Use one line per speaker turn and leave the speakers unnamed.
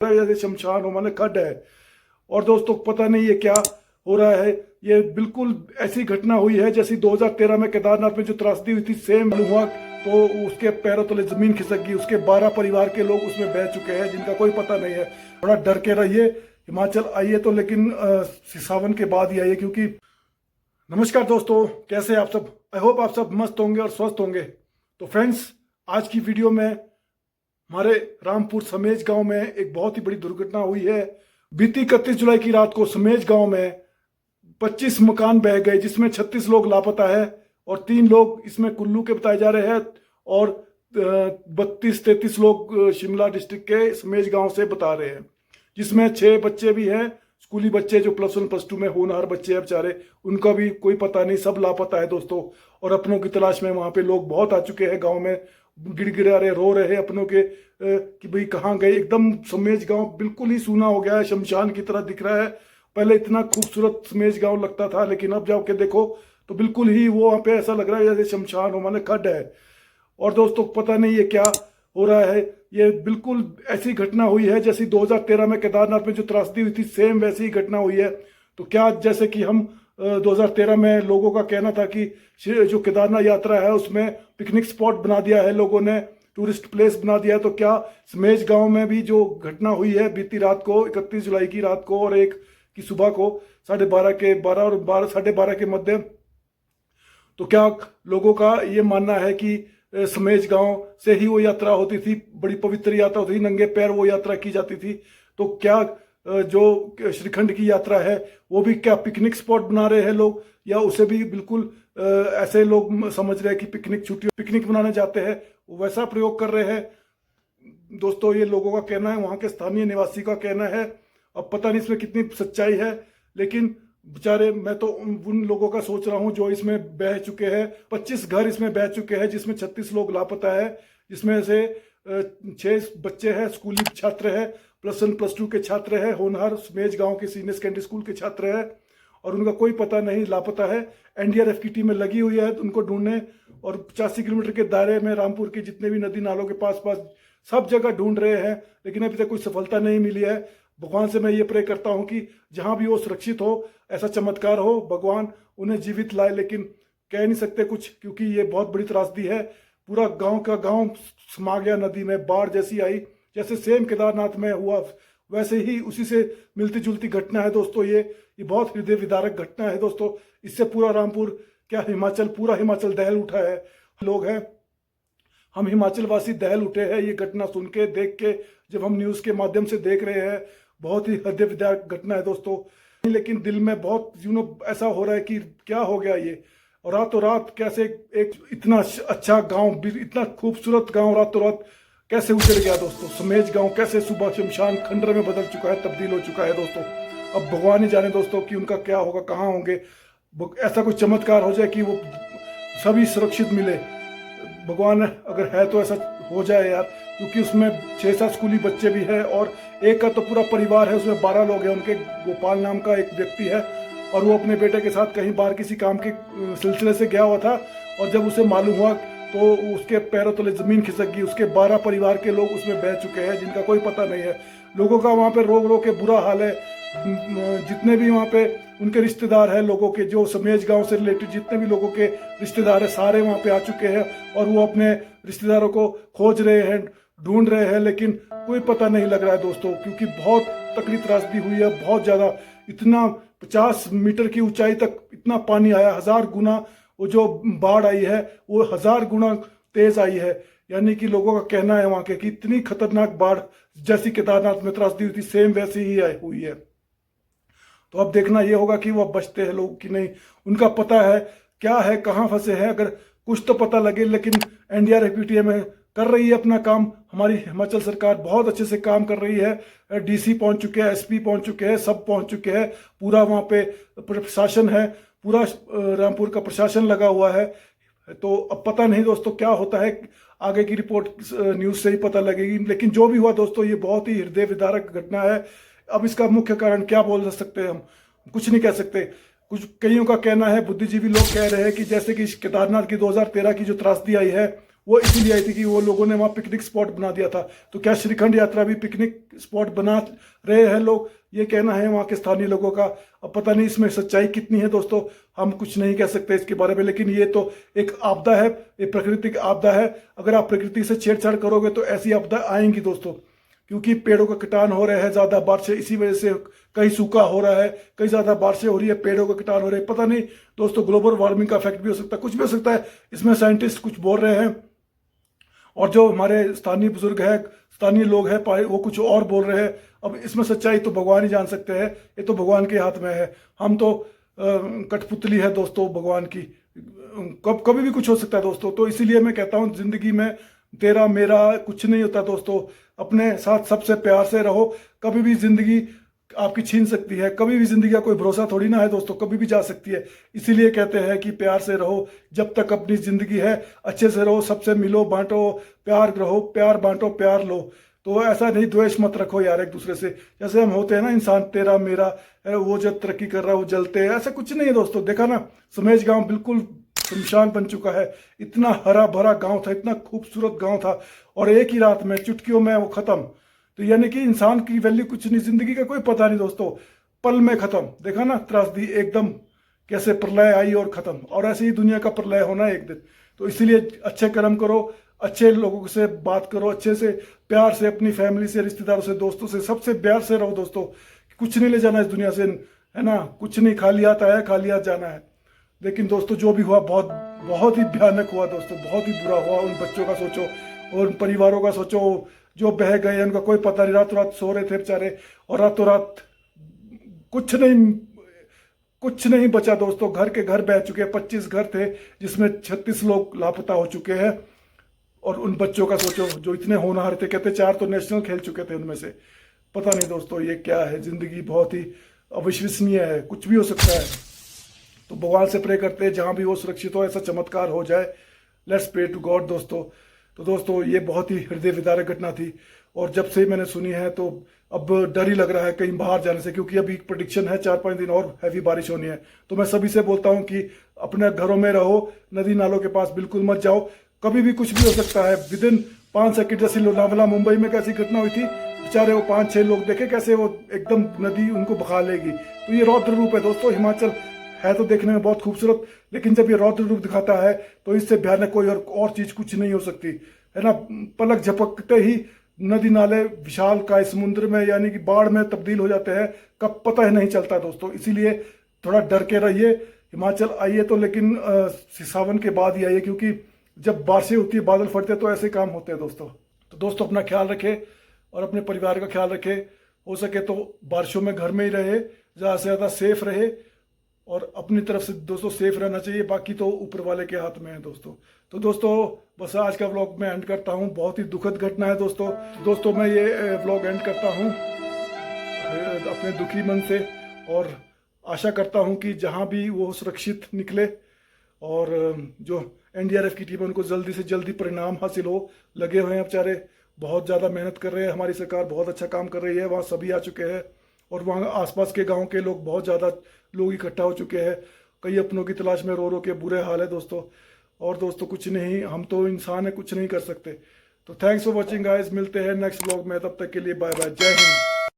जैसे शमशान हो माने खड्ड है। और दोस्तों पता नहीं ये क्या हो रहा है। ये बिल्कुल ऐसी घटना हुई है जैसी 2013 में केदारनाथ में जो त्रासदी हुई थी, सेम हुआ। तो उसके पैरों तले जमीन खिसक गई, उसके 12 परिवार के लोग उसमें बह चुके हैं जिनका कोई पता नहीं है। थोड़ा डर के रहिए, हिमाचल आइए तो लेकिन सावन के बाद ही आइए। क्योंकि नमस्कार दोस्तों, कैसे आप सब? आई होप आप सब मस्त होंगे और स्वस्थ होंगे। तो फ्रेंड्स, आज की वीडियो में हमारे रामपुर समेज गांव में एक बहुत ही बड़ी दुर्घटना हुई है। बीती 31 जुलाई की रात को समेज गांव में 25 मकान बह गए, जिसमें 36 लोग लापता है और 3 लोग इसमें कुल्लू के बताए जा रहे हैं और 32-33 लोग शिमला डिस्ट्रिक्ट के समेज गांव से बता रहे हैं, जिसमें 6 बच्चे भी हैं, स्कूली बच्चे जो +1 +2 में होनहार बच्चे हैं बेचारे, उनका भी कोई पता नहीं, सब लापता है दोस्तों। और अपनों की तलाश में वहां पे लोग बहुत आ चुके हैं, गांव में गिड़गिड़ा रहे, रो रहे अपनों के कि भाई कहाँ गए। एकदम समेज गांव बिल्कुल ही सूना हो गया है, शमशान की तरह दिख रहा है। पहले इतना खूबसूरत समेज गांव लगता था, लेकिन अब जाके देखो तो बिल्कुल ही वो वहाँ पे ऐसा लग रहा है जैसे शमशान हो माने खड्ड है। और दोस्तों पता नहीं ये क्या हो रहा है। ये बिल्कुल ऐसी घटना हुई है जैसी 2013 में केदारनाथ में जो त्रासदी हुई थी, सेम वैसी ही घटना हुई है। तो क्या, जैसे कि हम 2013 में लोगों का कहना था कि जो केदारनाथ यात्रा है उसमें पिकनिक स्पॉट बना दिया है लोगों ने, टूरिस्ट प्लेस बना दिया है। तो क्या समेज गांव में भी जो घटना हुई है बीती रात को, 31 जुलाई की रात को और 1 की सुबह को 12:30 और 12:30 के मध्य, तो क्या लोगों का ये मानना है कि समेज गांव से ही वो यात्रा होती थी, बड़ी पवित्र यात्रा होती थी, नंगे पैर वो यात्रा की जाती थी। तो क्या जो श्रीखंड की यात्रा है वो भी क्या पिकनिक स्पॉट बना रहे हैं लोग, या उसे भी बिल्कुल ऐसे लोग समझ रहे हैं कि पिकनिक छुट्टी पिकनिक मनाने जाते हैं, वैसा प्रयोग कर रहे हैं। दोस्तों ये लोगों का कहना है, वहां के स्थानीय निवासी का कहना है। अब पता नहीं इसमें कितनी सच्चाई है, लेकिन बेचारे मैं तो उन लोगों का सोच रहा हूं जो इसमें बह चुके हैं। 25 घर इसमें बह चुके हैं, जिसमें 36 लोग लापता है, जिसमें से 6 बच्चे हैं, स्कूली छात्र है, +1 +2 के छात्र है, होनहार समेज गांव के सीनियर सेकेंडरी स्कूल के छात्र है, और उनका कोई पता नहीं, लापता है। एनडीआरएफ की टीमें लगी हुई है उनको ढूंढने, और 85 किलोमीटर के दायरे में रामपुर के जितने भी नदी नालों के पास सब जगह ढूंढ रहे हैं, लेकिन अभी तक कोई सफलता नहीं मिली है। भगवान से मैं ये प्रे करता हूँ कि जहां भी वो सुरक्षित हो, ऐसा चमत्कार हो, भगवान उन्हें जीवित लाए। लेकिन कह नहीं सकते कुछ, क्योंकि ये बहुत बड़ी त्रासदी है। पूरा गांव का गांव समा गया नदी में, बाढ़ जैसी आई, जैसे सेम केदारनाथ में हुआ वैसे ही उसी से मिलती जुलती घटना है दोस्तों। ये बहुत हृदय विदारक घटना है दोस्तों। इससे पूरा रामपुर, क्या हिमाचल, पूरा हिमाचल दहल उठा है। लोग हैं, हम हिमाचल वासी दहल उठे हैं ये घटना सुन के, देख के, जब हम न्यूज़ के माध्यम से देख रहे हैं। बहुत ही हृदय विदारक घटना है दोस्तों। लेकिन दिल में बहुत ऐसा हो रहा है कि क्या हो गया ये, और रातों रात कैसे एक इतना अच्छा गांव, इतना खूबसूरत गांव रातों रात कैसे उजड़ गया दोस्तों। समेज गांव कैसे सुबह शमशान खंडर में बदल चुका है, तब्दील हो चुका है दोस्तों। अब भगवान ही जाने दोस्तों कि उनका क्या होगा, कहाँ होंगे। ऐसा कोई चमत्कार हो जाए कि वो सभी सुरक्षित मिले। भगवान अगर है तो ऐसा हो जाए यार, क्योंकि उसमें 6-7 स्कूली बच्चे भी हैं, और एक का तो पूरा परिवार है, उसमें 12 लोग हैं। उनके गोपाल नाम का एक व्यक्ति है, और वो अपने बेटे के साथ कहीं बाहर किसी काम के सिलसिले से गया हुआ था, और जब उसे मालूम हुआ तो उसके पैरों तले जमीन खिसक गई। उसके 12 परिवार के लोग उसमें बह चुके हैं जिनका कोई पता नहीं है। लोगों का वहाँ पे रो रो के बुरा हाल है। जितने भी वहाँ पे उनके रिश्तेदार हैं, लोगों के जो समेज गांव से रिलेटेड जितने भी लोगों के रिश्तेदार हैं, सारे वहाँ पे आ चुके हैं, और वो अपने रिश्तेदारों को खोज रहे हैं, ढूंढ रहे हैं, लेकिन कोई पता नहीं लग रहा है दोस्तों। क्योंकि बहुत तकड़ी त्रासदी हुई है, बहुत ज़्यादा। इतना 50 मीटर की ऊंचाई तक इतना पानी आया, 1000 गुना वो जो बाढ़ आई है वो 1000 गुना तेज आई है। यानी कि लोगों का कहना है वहाँ के कि इतनी खतरनाक बाढ़ जैसी केदारनाथ में त्रासदी हुई थी, सेम वैसी ही हुई है। तो अब देखना ये होगा कि वो बचते हैं लोग कि नहीं, उनका पता है क्या है, कहाँ फंसे हैं, अगर कुछ तो पता लगे। लेकिन एनडीआरएफ की टीम कर रही है अपना काम। हमारी हिमाचल सरकार बहुत अच्छे से काम कर रही है। डीसी पहुंच चुके हैं, एसपी पहुंच चुके हैं, सब पहुंच चुके हैं। पूरा वहाँ पे प्रशासन है, पूरा रामपुर का प्रशासन लगा हुआ है। तो अब पता नहीं दोस्तों क्या होता है, आगे की रिपोर्ट न्यूज़ से ही पता लगेगी। लेकिन जो भी हुआ दोस्तों, ये बहुत ही हृदय विदारक घटना है। अब इसका मुख्य कारण क्या बोल सकते हैं हम? कुछ नहीं कह सकते। कुछ कईयों का कहना है, बुद्धिजीवी लोग कह रहे हैं कि जैसे कि केदारनाथ की 2013 की जो त्रासदी आई है, वो इसीलिए आई थी कि वो लोगों ने वहाँ पिकनिक स्पॉट बना दिया था। तो क्या श्रीखंड यात्रा भी पिकनिक स्पॉट बना रहे हैं लोग, ये कहना है वहाँ के स्थानीय लोगों का। अब पता नहीं इसमें सच्चाई कितनी है दोस्तों, हम कुछ नहीं कह सकते इसके बारे में, लेकिन ये तो एक आपदा है, ये प्राकृतिक आपदा है। अगर आप प्रकृति से छेड़छाड़ करोगे तो ऐसी आपदा आएंगी दोस्तों, क्योंकि पेड़ों का कटान हो रहा है, ज़्यादा बारिशें, इसी वजह से कहीं सूखा हो रहा है, कहीं ज़्यादा बारिशें हो रही है, पेड़ों का कटान हो रहा है। पता नहीं दोस्तों, ग्लोबल वार्मिंग का इफेक्ट भी हो सकता है, कुछ भी हो सकता है, इसमें साइंटिस्ट कुछ बोल रहे हैं और जो हमारे स्थानीय बुजुर्ग हैं, स्थानीय लोग हैं, वो कुछ और बोल रहे हैं। अब इसमें सच्चाई तो भगवान ही जान सकते हैं, ये तो भगवान के हाथ में है। हम तो कठपुतली है दोस्तों भगवान की, कभी भी कुछ हो सकता है दोस्तों। तो इसीलिए मैं कहता हूँ, जिंदगी में तेरा मेरा कुछ नहीं होता दोस्तों, अपने साथ सबसे प्यार से रहो। कभी भी जिंदगी आपकी छीन सकती है, कभी भी जिंदगी का कोई भरोसा थोड़ी ना है दोस्तों, कभी भी जा सकती है। इसीलिए कहते हैं कि प्यार से रहो, जब तक अपनी जिंदगी है अच्छे से रहो, सबसे मिलो बांटो, प्यार रहो, प्यार बांटो, प्यार लो। तो ऐसा नहीं, द्वेष मत रखो यार एक दूसरे से, जैसे हम होते हैं ना इंसान, तेरा मेरा, वो जब तरक्की कर रहा है वो जलते हैं, ऐसा कुछ नहीं है दोस्तों। देखा ना, समेज गांव बिल्कुल शमशान बन चुका है, इतना हरा भरा गांव था, इतना खूबसूरत गांव था, और एक ही रात में चुटकियों में वो खत्म। तो यानी कि इंसान की वैल्यू कुछ नहीं, जिंदगी का कोई पता नहीं दोस्तों, पल में खत्म। देखा ना त्रासदी, एकदम कैसे प्रलय आई और खत्म, और ऐसे ही दुनिया का प्रलय होना है एक दिन। तो इसीलिए अच्छे कर्म करो, अच्छे लोगों से बात करो, अच्छे से प्यार से अपनी फैमिली से, रिश्तेदारों से, दोस्तों से, सबसे प्यार से रहो दोस्तों। कुछ नहीं ले जाना इस दुनिया से, है ना, कुछ नहीं, खाली हाथ आया खाली हाथ जाना है। लेकिन दोस्तों जो भी हुआ बहुत बहुत ही भयानक हुआ दोस्तों, बहुत ही बुरा हुआ। उन बच्चों का सोचो और उन परिवारों का सोचो जो बह गए, उनका कोई पता नहीं, रातों रात सो रहे थे बेचारे, और रातों रात कुछ नहीं बचा दोस्तों। घर के घर बह चुके हैं, 25 घर थे जिसमें 36 लोग लापता हो चुके हैं। और उन बच्चों का सोचो जो इतने होनहार थे, कहते 4 तो नेशनल खेल चुके थे उनमें से। पता नहीं दोस्तों ये क्या है, जिंदगी बहुत ही अविश्वसनीय है, कुछ भी हो सकता है। तो भगवान से प्रे करते हैं जहां भी वो सुरक्षित हो, ऐसा चमत्कार हो जाए। लेट्स प्रे टू गॉड दोस्तों। तो दोस्तों ये बहुत ही हृदय विदारक घटना थी, और जब से मैंने सुनी है तो अब डर ही लग रहा है कहीं बाहर जाने से, क्योंकि अभी प्रेडिक्शन है 4-5 दिन और हैवी बारिश होनी है। तो मैं सभी से बोलता हूं कि अपने घरों में रहो, नदी नालों के पास बिल्कुल मत जाओ, कभी भी कुछ भी हो सकता है। विदिन 5 सेकंड, जैसे लोनावला मुंबई में कैसी घटना हुई थी, बेचारे वो 5-6 लोग देखे कैसे वो एकदम नदी उनको बहा लेगी। तो ये रौद्र रूप है दोस्तों। हिमाचल है तो देखने में बहुत खूबसूरत, लेकिन जब ये रौद्र रूप दिखाता है तो इससे भयानक कोई और चीज कुछ नहीं हो सकती, है ना। पलक झपकते ही नदी नाले विशाल काय समुद्र में, यानी कि बाढ़ में तब्दील हो जाते हैं, कब पता ही नहीं चलता दोस्तों। इसीलिए थोड़ा डर के रहिए। हिमाचल आइए तो लेकिन सावन के बाद ही आइए, क्योंकि जब बारिशें होती है, बादल फटते हैं, तो ऐसे काम होते हैं दोस्तों। तो दोस्तों अपना ख्याल रखें और अपने परिवार का ख्याल रखें। हो सके तो बारिशों में घर में ही रहे, ज़्यादा से ज़्यादा सेफ रहे, और अपनी तरफ से दोस्तों सेफ रहना चाहिए, बाकी तो ऊपर वाले के हाथ में है दोस्तों। तो दोस्तों बस आज का व्लॉग मैं एंड करता हूँ, बहुत ही दुखद घटना है दोस्तों। दोस्तों मैं ये व्लॉग एंड करता हूँ अपने दुखी मन से, और आशा करता हूँ कि जहाँ भी वो सुरक्षित निकले, और जो NDRF की टीम है उनको जल्दी से जल्दी परिणाम हासिल हो। लगे हुए हैं बेचारे, बहुत ज़्यादा मेहनत कर रहे हैं, हमारी सरकार बहुत अच्छा काम कर रही है, वहाँ सभी आ चुके हैं, और वहाँ आसपास के गांव के लोग, बहुत ज़्यादा लोग इकट्ठा हो चुके हैं, कई अपनों की तलाश में रो रो के बुरे हाल है दोस्तों। और दोस्तों कुछ नहीं, हम तो इंसान है, कुछ नहीं कर सकते। तो थैंक्स फॉर वॉचिंग गाइस, मिलते हैं नेक्स्ट व्लॉग में, तब तक के लिए बाय बाय, जय हिंद।